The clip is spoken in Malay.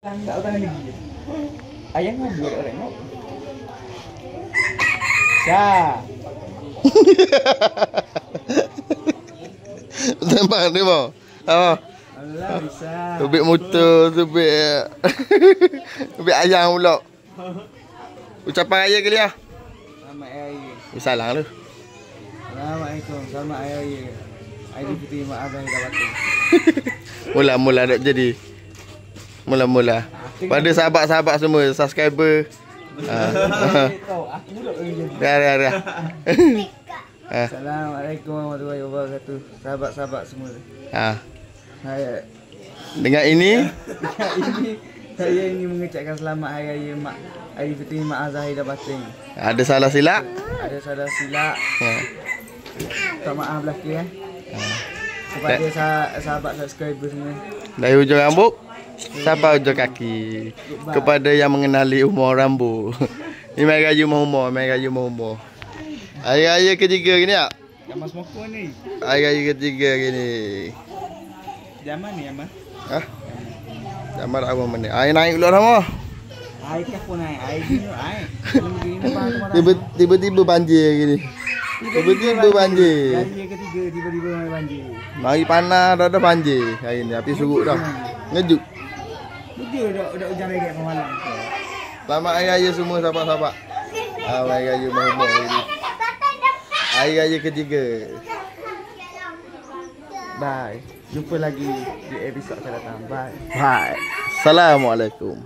Tak orang lagi. Ayah ngobrol orang nak. Syah. Tembak ni mau. Apa? Allah bisa. Tubik motor, tubik tubik ayam pula. Ucapan raya ke dia? Selamat Hari Raya. Salam lu. Assalamualaikum. Selamat Hari Raya. Aidilfitri maaf lahir dan batin. Mula-mula nak jadi. Mula-mula. Pada sahabat-sahabat semua, subscriber. Aku pula jadi. Dah. Assalamualaikum warahmatullahi wabarakatuh. Sahabat-sahabat semua. Saya Dengan ini saya ingin mengucapkan selamat Hari Raya Mak Aidilfitri maaf lahir dan batin. ada salah silap. Ada salah silap. Tak maaf belakang kepada sahabat subscriber semua. Dari hujung rambut sampai hujung kaki. Kepada yang mengenali umur rambut. Ini mai raya umur, mai raya umur. Hari raya ketiga gini tak? Jaman smoker ni. Hari raya ketiga gini. Zaman ni Amal. Zaman apa mana? Air naik dulu sama. Air kah pun naik. Air ni air. Kalau begini bang Tiba-tiba banjir gini. Tiba-tiba banjir. Hari ketiga tiba-tiba banjir. Mari panas dah banjir hari ni. Api surut dah. Ngejut. Betul dah hujan lagi malam. Selamat hari raya semua sahabat-sahabat. Hari raya umur ini. Hari raya ketiga. Bye. Jumpa lagi di episod akan datang. Bye. Bye. Assalamualaikum.